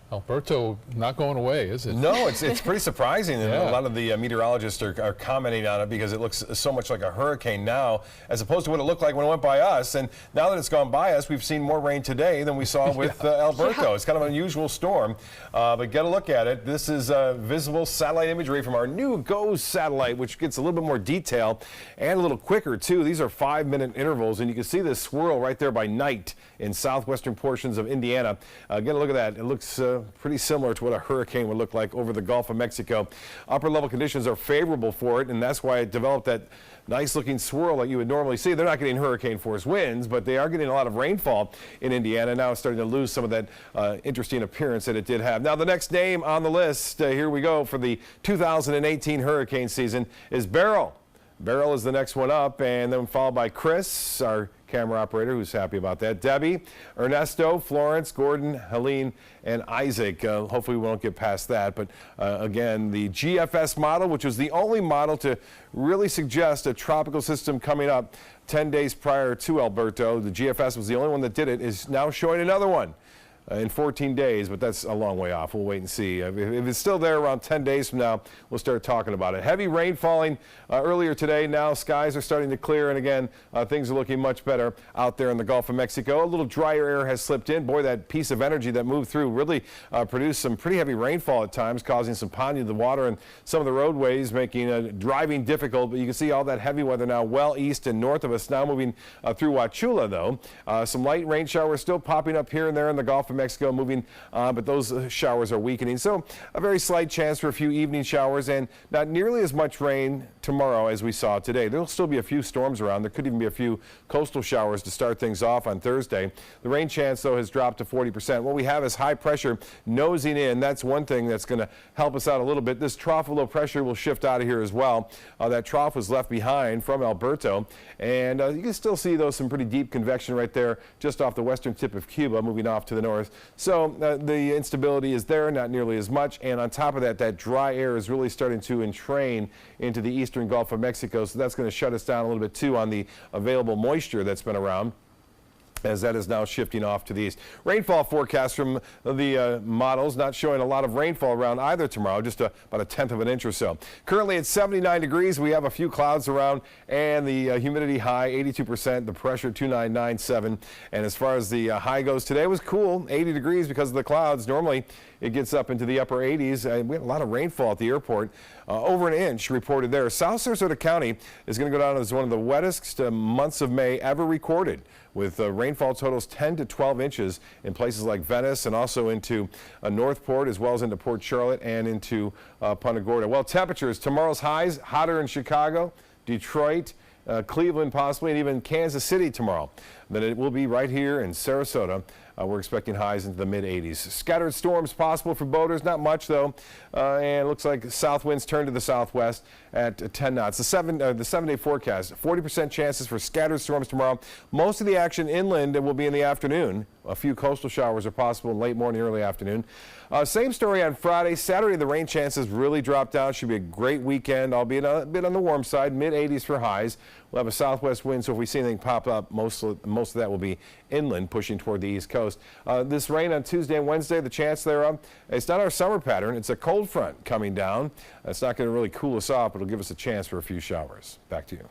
Alberto not going away, is it? No, it's pretty surprising. And a lot of the meteorologists are commenting on it because it looks so much like a hurricane now as opposed to what it looked like when it went by us. And now that it's gone by us, we've seen more rain today than we saw with Alberto. It's kind of an unusual storm, but get a look at it. This is visible satellite imagery from our new GOES satellite, which gets a little bit more detail and a little quicker too. These are 5-minute intervals, and you can see this swirl right there by night in southwestern portions of Indiana. Get a look at that. It looks pretty similar to what a hurricane would look like over the Gulf of Mexico. Upper level conditions are favorable for it, and that's why it developed that nice looking swirl like you would normally see. They're not getting hurricane force winds, but they are getting a lot of rainfall in Indiana. Now it's starting to lose some of that interesting appearance that it did have. Now the next name on the list, here we go for the 2018 hurricane season, is Beryl. Beryl is the next one up, and then followed by Chris, our camera operator, who's happy about that. Debbie, Ernesto, Florence, Gordon, Helene, and Isaac. Hopefully we won't get past that. But again, the GFS model, which was the only model to really suggest a tropical system coming up 10 days prior to Alberto. The GFS was the only one that did it, is now showing another one in 14 days, but that's a long way off. We'll wait and see. If it's still there around 10 days from now, we'll start talking about it. Heavy rain falling earlier today. Now skies are starting to clear, and again, things are looking much better out there in the Gulf of Mexico. A little drier air has slipped in. Boy, that piece of energy that moved through really produced some pretty heavy rainfall at times, causing some ponding of the water and some of the roadways, making driving difficult. But you can see all that heavy weather now well east and north of us, now moving through Wauchula, though. Some light rain showers still popping up here and there in the Gulf of Mexico, moving on, but those showers are weakening. So a very slight chance for a few evening showers, and not nearly as much rain tomorrow as we saw today. There'll still be a few storms around. There could even be a few coastal showers to start things off on Thursday. The rain chance, though, has dropped to 40%. What we have is high pressure nosing in. That's one thing that's going to help us out a little bit. This trough of low pressure will shift out of here as well. That trough was left behind from Alberto, and you can still see, though, some pretty deep convection right there just off the western tip of Cuba, moving off to the north. So the instability is there, not nearly as much, and on top of that, that dry air is really starting to entrain into the eastern Gulf of Mexico, so that's going to shut us down a little bit too on the available moisture that's been around, as that is now shifting off to the east. Rainfall forecast from the models not showing a lot of rainfall around either tomorrow, just about 1/10 of an inch or so. Currently at 79 degrees, we have a few clouds around, and the humidity high 82%, the pressure 2997. And as far as the high goes, today was cool, 80 degrees because of the clouds. Normally it gets up into the upper 80s. We had a lot of rainfall at the airport, over an inch reported there. South Sarasota County is going to go down as one of the wettest months of May ever recorded, with rainfall totals 10 to 12 inches in places like Venice and also into Northport, as well as into Port Charlotte and into Punta Gorda. Well, temperatures, tomorrow's highs hotter in Chicago, Detroit, Cleveland possibly, and even Kansas City tomorrow. Then it will be right here in Sarasota. We're expecting highs into the mid-80s. Scattered storms possible for boaters, not much though, and it looks like south winds turn to the southwest at 10 knots. The 7-day forecast, 40% chances for scattered storms tomorrow. Most of the action inland will be in the afternoon. A few coastal showers are possible in late morning, early afternoon. Same story on Friday. Saturday, the rain chances really drop down. Should be a great weekend, albeit a bit on the warm side, mid-80s for highs. We'll have a southwest wind, so if we see anything pop up, most of that will be inland, pushing toward the east coast. This rain on Tuesday and Wednesday, the chance thereof, it's not our summer pattern. It's a cold front coming down. It's not going to really cool us off, but it'll give us a chance for a few showers. Back to you.